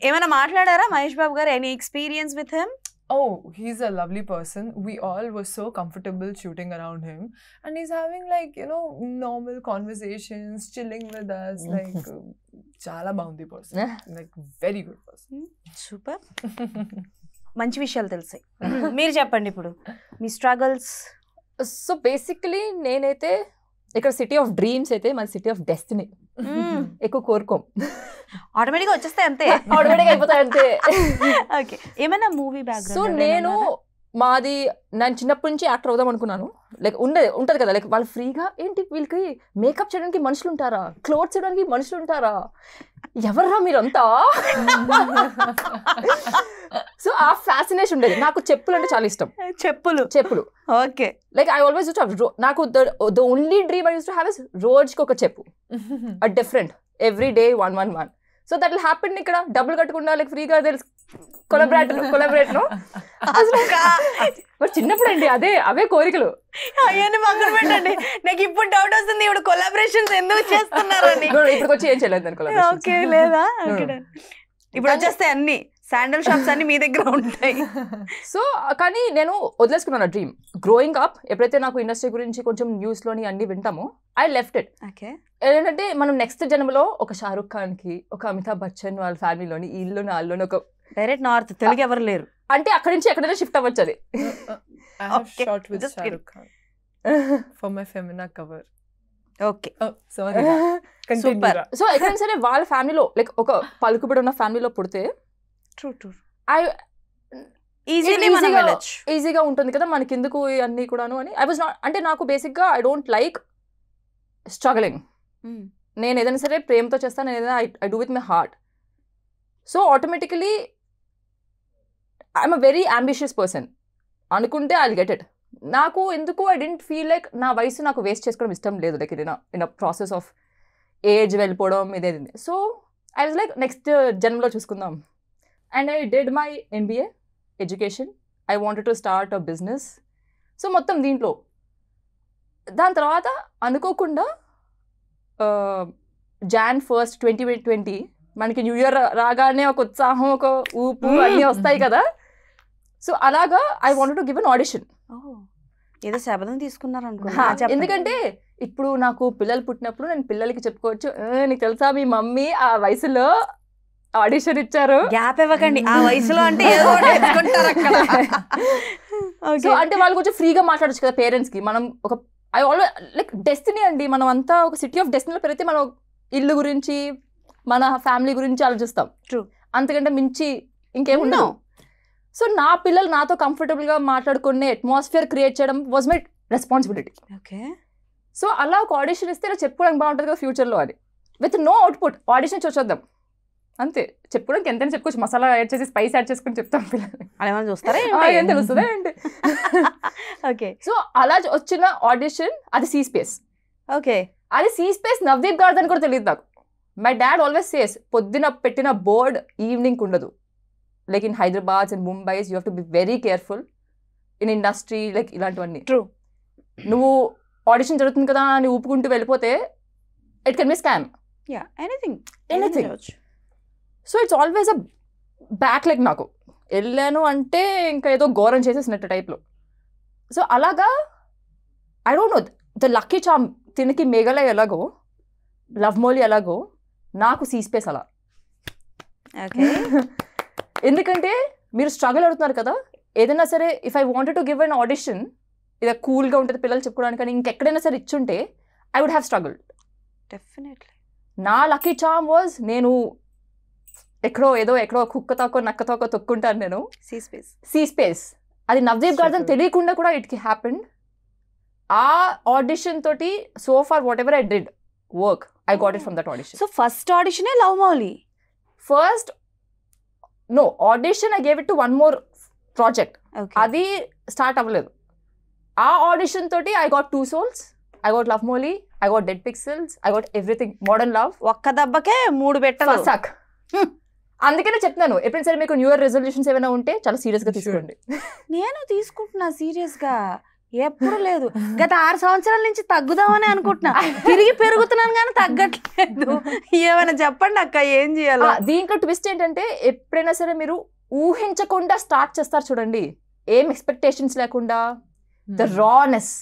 ఏమైనా మాట్లాడారా మహేష్ బాబు గారు? Any experience with him? Oh, he's a lovely person. We all were so comfortable shooting around him, and he's having like, you know, normal conversations, chilling with us, like chala boundi person, like very good person. Super. మంచి విషయాలు తెలిసాయి. మీరు చెప్పండి ఇప్పుడు మీ struggles. So basically నేనైతే ఇక్కడ city of dreams అయితే మన సిటీ ఆఫ్ డెస్టినీ ఎక్కువ కోరుకోం. ఆటోమేటిక్గా వచ్చేస్తాయి అంతే. ఆటోమేటిక్గా అయిపోతాయి అంతే. ఓకే. ఏమైనా మూవీ బ్యాక్గ్రౌండ్? సో నేను చిన్నప్పటి నుంచి యాక్టర్ అవుదాం అనుకున్నాను. లైక్ ఉంటది కదా, లైక్ వాళ్ళు ఫ్రీగా ఏంటి వీళ్ళకి మేకప్ చేయడానికి మనుషులు ఉంటారా, క్లోత్స్ చేయడానికి మనుషులు ఉంటారా, ఎవర్రా మీరంతా. సో ఆ ఫ్యాసినేషన్ ఉండేది. నాకు చెప్పులు అంటే చాలా ఇష్టం. చెప్పులు ఓకే. లైక్ ఐ ఆల్వేస్ నాకు the only dream I used to have is రోజుకి ఒక చెప్పు, a different every day 1 so that will happen. ఇక్కడ డబ్బులు కట్టకుండా లైక్ ఫ్రీగా తెలుసు కొలాబరేట్ మరి చిన్నప్పుడు అండి అవే కోరికలు. అవన్నీ పక్కన పెట్టండి. నాకు ఇప్పుడు డౌట్ వస్తుంది, ఇప్పుడు కొలాబరేషన్స్ ఎందుకు చేస్తున్నారని. ఇప్పుడు వచ్చి ఏం చేయలేదు. ఓకే లేదా? ఇప్పుడు వచ్చేస్తే అన్ని శాండల్ షాప్స్ అన్ని మీ దగ్గర ఉంటాయి. సో కానీ నేను వదిలేసుకున్నాను ఆ డ్రీమ్. గ్రోయింగ్ అప్ ఎప్పుడైతే నాకు ఇండస్ట్రీ గురించి కొంచెం న్యూస్లోని అన్ని వింటామో ఐ లెఫ్ట్ ఇట్. ఏంటంటే మనం నెక్స్ట్ జన్మలో ఒక షారుఖ్ ఖాన్ కి, ఒక అమితాబ్ బచ్చన్ వాళ్ళ ఫ్యామిలీలోని, ఇల్లుని వాళ్ళని ఒక డైరెక్ట్ నార్త్ తెలుగు ఎవరు లేరు అంటే అక్కడి నుంచి ఎక్కడైనా షిఫ్ట్ అవ్వచ్చు. అది I have shot with Shahrukh Khan for my Femina cover. Okay. Sorry. Super. So ఎక్కడైనా సరే వాళ్ళ ఫ్యామిలీలో లైక్ ఒక పలుకుబడి ఉన్న ఫ్యామిలీలో పుడితే ఈజీగా ఉంటుంది కదా మనకి, ఎందుకు అన్ని కూడాను అని. ఐ వాజ్ నాట్, అంటే నాకు బేసిక్గా ఐ డోంట్ లైక్ స్ట్రగలింగ్. నేను ఏదైనా సరే ప్రేమతో చేస్తాను, నేను ఏదైనా I do with my heart. So automatically I'm a very ambitious person. అనుకుంటే ఐ విల్ గెట్ ఇట్. నాకు ఎందుకు ఐ డెంట్ ఫీల్ లైక్ నా వయసు నాకు వేస్ట్ చేసుకోవడం ఇష్టం లేదు, like in a process of age వెళ్ళిపోవడం ఇదేది. So I was like next జన్మలో చూసుకుందాం. And I did my MBA education. I wanted to start a business. So మొత్తం దీంట్లో దాని తర్వాత అనుకోకుండా Jan 1st 2020 మనకి న్యూ ఇయర్ రాగానే ఒక ఉత్సాహం, ఒక ఊపు అన్నీ వస్తాయి కదా. సో అలాగా I wanted to give an audition. ఏదో శబదం తీసుకున్నారు అనుకున్నా. ఎందుకంటే ఇప్పుడు నాకు పిల్లలు పుట్టినప్పుడు నేను పిల్లలకి చెప్పుకోవచ్చు, నీకు తెలుసా మీ మమ్మీ ఆ వయసులో ఆడిషన్ ఇచ్చారు. గ్యాప్ ఇవ్వకండి, ఆ వయసులో అంటే ఏదో సో అంటే వాళ్ళు కొంచెం ఫ్రీగా మాట్లాడచ్చు కదా పేరెంట్స్ కి. మనం ఒక ఐ ఆల్వేస్ లైక్ డెస్టినీ అండి, మనం అంతా ఒక సిటీ ఆఫ్ డెస్టినీలో పెరిగితే మనం ఇల్లు గురించి మన ఫ్యామిలీ గురించి ఆలోచిస్తాం. ట్రూ. అంతకంటే మించి ఇంకేముండవు. సో నా పిల్లలు నాతో కంఫర్టబుల్గా మాట్లాడుకునే అట్మాస్ఫియర్ క్రియేట్ చేయడం was my responsibility. Okay. So అలా ఒక ఆడిషన్ ఇస్తే ఇలా చెప్పుకోవడానికి బాగుంటుంది కదా ఫ్యూచర్లో. అది విత్ నో అవుట్పుట్ ఆడిషన్ చూద్దాం అంతే. చెప్పుకోవడానికి ఎంతైనా చెప్పుకోవచ్చు, మసాలా యాడ్ చేసి స్పైస్ యాడ్ చేసుకుని చెప్తాం పిల్లలు. అలా ఏమైనా చూస్తారా ఏం తెలుస్తుందా ఏంటి. ఓకే. సో అలా వచ్చిన ఆడిషన్ అది సీ స్పేస్. ఓకే. అది సీ స్పేస్ నవదీప్ గార్డెన్ కూడా తెలియదు నాకు. మై డాడ్ ఆల్వేస్ సేస్ పొద్దున పెట్టిన బోర్డ్ ఈవినింగ్ ఉండదు. లైక్ ఇన్ హైదరాబాద్ అండ్ ముంబైస్ you have to be very careful in industry like ఇలాంటివన్నీ. ట్రూ. నువ్వు ఆడిషన్ జరుగుతుంది కదా అని ఊపుకుంటూ వెళ్ళిపోతే it can be scam. Yeah, anything. So it's always a back like నాకు. వెళ్ళాను అంటే ఇంకా ఏదో ఘోరం చేసేసినట్టు టైప్లో. సో అలాగా I don't know the lucky charm. తినకి మేఘాలయ ఎలాగో, లవ్ మోలీ ఎలాగో, నాకు సీ స్పేస్ అలా. ఎందుకంటే మీరు స్ట్రగుల్ అవుతున్నారు కదా ఏదైనా సరే. If I wanted to give an audition, ఇది కూల్గా ఉంటుంది పిల్లలు చెప్పుకోవడానికి, కానీ ఇంకెక్కడైనా సరే ఇచ్చుంటే I would have struggle definitely. నా లక్కీ చామ్ వాజ్ నేను ఎక్కడో కుక్కతోకో నక్కతోకో తొక్కుంటాను నేను. సీ స్పేస్ అది నవదీప్ గార్డెన్ తెలియకుండా కూడా ఇట్ కి హ్యాపెండ్. ఆ ఆడిషన్ తోటి so far whatever I did work I got it from that audition. So first ఆడిషనే love Mouli. First no audition I gave it to one more project. అది start అవ్వలేదు. ఆ audition తోటి I got 2 souls, I got love Mouli, I got dead pixels, I got everything modern love. ఒక్క దెబ్బకే 3 పెట్టలు. అందుకనే చెప్తున్నాను, ఎప్పుడైనా సరే మీకు న్యూ ఇయర్ రెజల్యూషన్స్ ఏమైనా ఉంటే చాలా సీరియస్ గా తీసుకోండి. నేను తీసుకుంటున్నా సీరియస్ గా, ఎప్పుడు లేదు. గత 6 సంవత్సరాల నుంచి తగ్గుదామని అనుకుంటున్నా, తిరిగి పెరుగుతున్నాను కానీ తగ్గట్లేదు. ఏమైనా చెప్పండి అక్క, ఏం చేయాలి? దీంట్లో ట్విస్ట్ ఏంటంటే ఎప్పుడైనా సరే మీరు ఊహించకుండా స్టార్ట్ చేస్తారు చూడండి, ఏం ఎక్స్పెక్టేషన్స్ లేకుండా, ద రానెస్,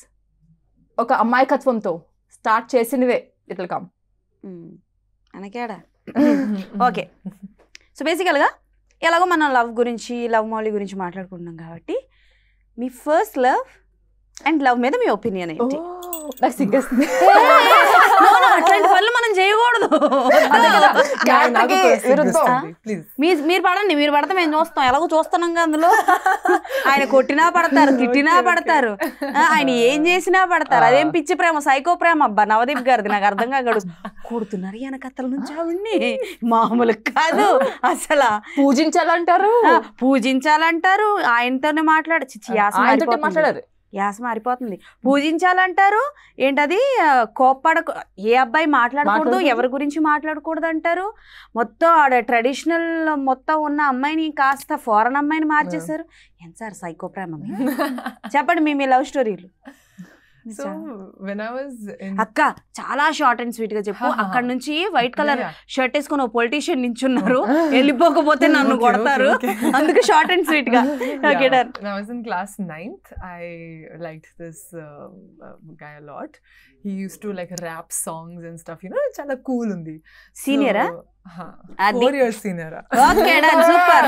ఒక అమాయకత్వంతో స్టార్ట్ చేసినవే ఇట్ విల్ కమ్. అనకేడా. ఓకే. సో బేసికల్గా ఎలాగో మనం లవ్ గురించి, లవ్ మౌలి గురించి మాట్లాడుకుంటున్నాం కాబట్టి, మీ ఫస్ట్ లవ్ అండ్ లవ్ మీద మీ ఒపీనియన్ ఏంటి? అట్లాంటి పనులు మనం చేయకూడదు. మీరు పడండి, మీరు పడితే మేము చూస్తాం, ఎలాగో చూస్తున్నాం కదా. అందులో ఆయన కొట్టినా పడతారు, తిట్టినా పడతారు, ఆయన ఏం చేసినా పడతారు. అదేం పిచ్చి ప్రేమ, సైకో ప్రేమ. అబ్బా నవదీప్ గారిది నాకు అర్థం కాగడు. కొడుతున్నారు ఈయన కథల నుంచి ఆవిడ్ని, మామూలు కాదు అసలు. పూజించాలంటారు, ఆయనతోనే మాట్లాడారు, యాస మారిపోతుంది. పూజించాలంటారు, ఏంటది ఏ అబ్బాయి మాట్లాడకూడదు, ఎవరి గురించి మాట్లాడకూడదు అంటారు. మొత్తం ఆడ ట్రెడిషనల్ మొత్తం ఉన్న అమ్మాయిని కాస్త ఫారెన్ అమ్మాయిని మార్చేశారు. ఎంత సార్ సైకో ప్రేమ? చెప్పండి మీ లవ్ స్టోరీలు. అక్క చాలా షార్ట్ అండ్ స్వీట్ గా చెప్పు. అక్కడ నుంచి వైట్ కలర్ షర్ట్ వేసుకుని ఒక పొలిటీషియన్ నించున్నారు, వెళ్ళిపోకపోతే నన్ను కొడతారు, అందుకు షార్ట్ అండ్ స్వీట్ గా. When I was in class 9th, I liked this guy a lot. He used to like rap songs and stuff, you know, chala cool undi. Senior? 4 years senior. Okay, done, super.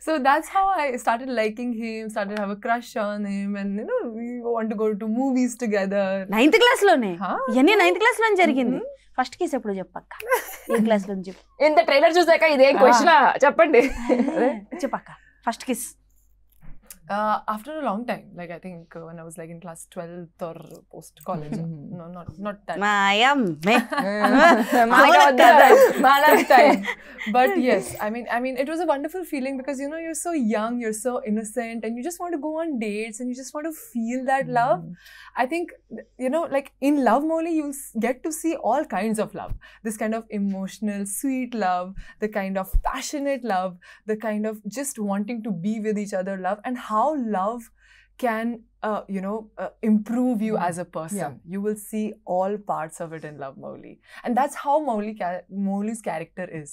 So that's how I started liking him, started to have a crush on him, and you know, we want to go to movies together. 9th class లోనే? ఇవన్నీ 9th class లోనే జరిగింది. First kiss ఎప్పుడు చెప్పక్క? ఏ class లో చెప్పు. ఇంత trailer చూసాక ఇదేం క్వశ్చన్ చెప్పండి. చెప్పక్క first kiss. After a long time, like I think when I was like in class 12th or post college. No, not that. మాయమ్మే. But yes, I mean, it was a wonderful feeling because you're so young, you're so innocent, and you just want to go on dates and you just want to feel that love. I think like in Love Molly, you'll get to see all kinds of love. This kind of emotional, sweet love, the kind of passionate love, the kind of just wanting to be with each other love, and how love can improve you as a person. Yeah. You will see all parts of it in Love Molly, and that's how Mowgli's character is.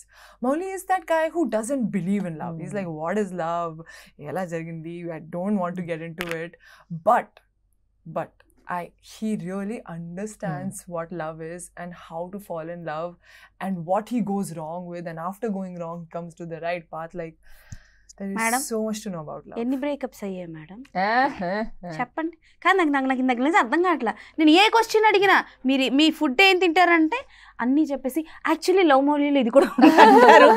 Mowgli is that guy who doesn't believe in love. He's like, what is love? Ela jarigindi, I don't want to get into it. But he really understands what love is and how to fall in love and what he goes wrong with, and after going wrong he comes to the right path. Like there is Madam, so much to know about love. ఎన్ని breakups అయ్యాయి madam చెప్పండి. కానీ నాకు ఇందాక నుంచి అర్థం కావట్లా. నేను ఏ క్వశ్చన్ అడిగినా మీరు మీ ఫుడ్ ఏం తింటారంటే అన్నీ చెప్పేసి యాక్చువల్లీ లవ్ మౌలీలో ఇది కూడా అంటారు.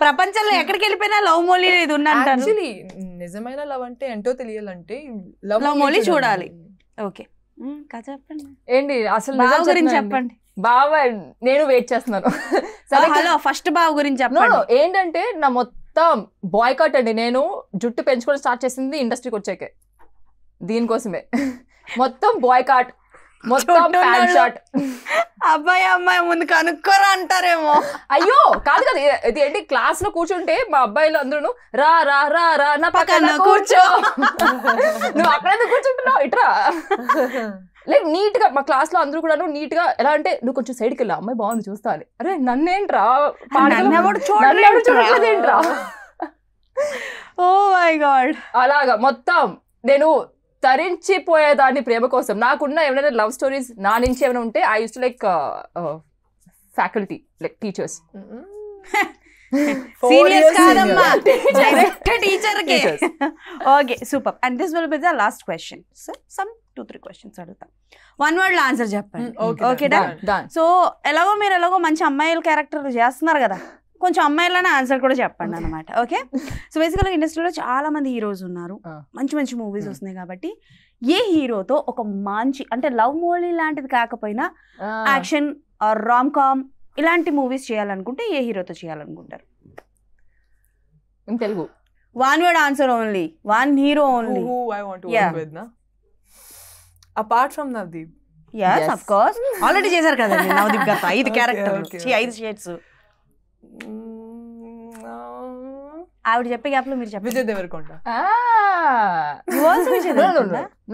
ప్రపంచంలో ఎక్కడికి వెళ్ళిపోయినా లవ్ మౌలీలో ఇది ఉందంటారు. యాక్చువల్లీ నిజమైన లవ్ అంటే ఏంటో తెలియాలంటే లవ్ మౌలీ చూడాలి. ఓకే, కథ చెప్పండి. ఏంటి అసలు బావ నిజం గురించి చెప్తున్నానండి. చెప్పండి. బావ నేను వెయిట్ చేస్తున్నాను. హలో, ఫస్ట్ బావ గురించి చెప్పండి. ఏంటంటే నా మొత్తం బాయ్కాట్ అండి. నేను జుట్టు పెంచుకోవడం స్టార్ట్ చేసింది ఇండస్ట్రీకి వచ్చాకే, దీనికోసమే. మొత్తం బాయ్కాట్, మొత్తం ప్యాంట్ షర్ట్. అబ్బాయి అమ్మాయి ముందు కనుక్కోరా అంటారేమో. అయ్యో కాదు కదా, ఇది ఏంటి క్లాస్ లో కూర్చుంటే మా అబ్బాయిలు అందరూ రా రా రా రా నా పక్కన కూర్చో, నువ్వు అక్కడ కూర్చుంటున్నావు ఇట్రా. లైక్ నీట్ గా మా క్లాస్ లో అందరూ కూడా నీట్ గా ఎలా అంటే, నువ్వు కొంచెం సైడ్కి వెళ్ళా, అమ్మాయి బాగుంది చూస్తాను. అరే నన్నేంట్రా చూడలేదేంట్రా. ఓ మై గాడ్. అలాగా మొత్తం నేను తరించిపోయేదాన్ని ప్రేమ కోసం. నాకున్న ఏమైనా లవ్ స్టోరీస్ నా నుంచి ఏమైనా ఉంటే I used to like faculty, like teachers. Seniors కాదమ్మా, డైరెక్ట్ టీచర్ కే. Okay, super. And this will be the last question. So some 2-3 questions అడుగుతా. వన్ వర్డ్ లో ఆన్సర్ చెప్పండి. Okay done. సో మీరు ఎలాగో మంచి అమ్మాయిల క్యారెక్టర్ చేస్తున్నారు కదా, కొంచెం అమ్మాయిలనే ఆన్సర్ కూడా చెప్పండి అనమాట. ఓకే, సో బేసికల్గా ఇండస్ట్రీలో చాలా మంది హీరోస్ ఉన్నారు, మంచి మంచి మూవీస్ వస్తున్నాయి. కాబట్టి ఏ హీరోతో ఒక మంచి అంటే లవ్ మోలీ లాంటిది కాకపోయినా యాక్షన్ ఆర్ రామ్ కామ్ ఇలాంటి మూవీస్ చేయాలనుకుంటే ఏ హీరోతో చేయాలనుకుంటారు? Telugu. One word answer only, one hero only. Who I want to work with, na? Apart from Navdeep. Yes, of course. Already చేశారు కదండి నవదీప్ గారితో 5 క్యారెక్టర్లు, 5 షేడ్స్. ఆవిడ చెప్పే గ్యాప్ లో మీరు చెప్పండి. విజయ్ దేవరకొండ.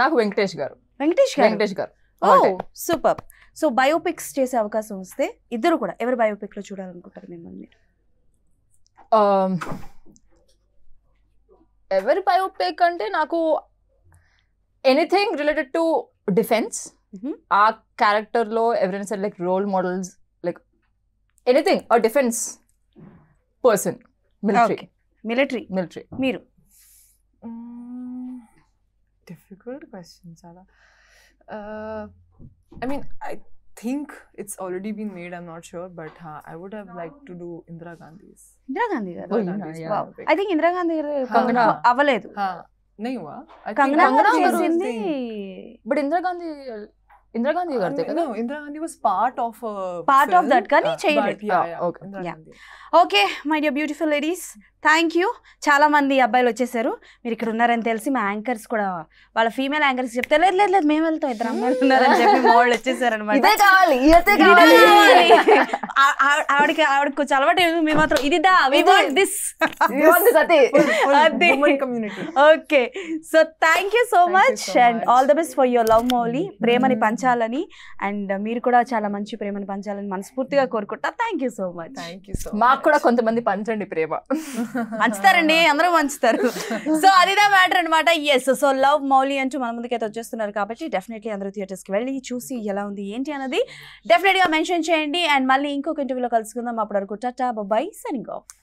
నాకు వెంకటేష్ గారు. వెంకటేష్ గారు. ఓ సూపర్. సో బయోపిక్స్ చేసే అవకాశం వస్తే ఇద్దరు కూడా ఎవరు బయోపిక్ లో చూడాలనుకుంటారు మిమ్మల్ని మీరు? ఎవరి బయోపిక్ అంటే నాకు ఎనీథింగ్ రిలేటెడ్ టు డిఫెన్స్. ఆ క్యారెక్టర్ లో ఎవరైనా సరే like role models, like anything ఆ డిఫెన్స్ పర్సన్. మిలిటరీ. మీరు? డిఫికల్ట్ క్వశ్చన్ చాలా. I mean, I think it's already been made, I'm not sure, but I would have liked to do Indira Gandhi's. Indira Gandhi garu. Yeah. Wow. I think Indira Gandhi garu avaledu. Nahi hua. Kangana garu chesindi. But Indira Gandhi గారితే కదా. No, Indira Gandhi was part of that కానీ చేయలేదు. Okay. Okay my dear beautiful ladies, thank you. చాలా మంది అబ్బాయిలు వచ్చేసారు, మీరు ఇక్కడ ఉన్నారని తెలిసి మా యాంకర్స్ కూడా వాళ్ళ ఫీమేల్ యాంకర్స్ చెప్తే లేదు లేదు లేదు మేము వెళ్తాం, 2 అమ్మాయిలు ఉన్నారని చెప్పి మా వాళ్ళు వచ్చేసారు అనమాట. ఆవిడకి కొంచెం అలవాటు, మేము మాత్రం ఇదిదా we want this. Okay, so thank you so much and all the best for your love Mouli. ప్రేమని పంచాలని అండ్ మీరు కూడా చాలా మంచి ప్రేమని పంచాలని మనస్ఫూర్తిగా కోరుకుంటా. Thank you so much. మాకు కూడా కొంతమంది పంచండి ప్రేమ. పంచుతారండి, అందరూ పంచుతారు. సో అదిదా మ్యాటర్ అనమాట. ఎస్, సో లవ్ మౌలీ అంటూ మన ముందుకైతే వచ్చేస్తున్నారు కాబట్టి డెఫినెట్లీ అందరూ థియేటర్స్కి వెళ్ళి చూసి ఎలా ఉంది ఏంటి అన్నది డెఫినెట్గా మెన్షన్ చేయండి. అండ్ మళ్ళీ ఇంకొక ఇంటర్వ్యూలో కలుసుకుందాం. అప్పటి వరకు టాటా బై, సైనింగ్ ఆఫ్.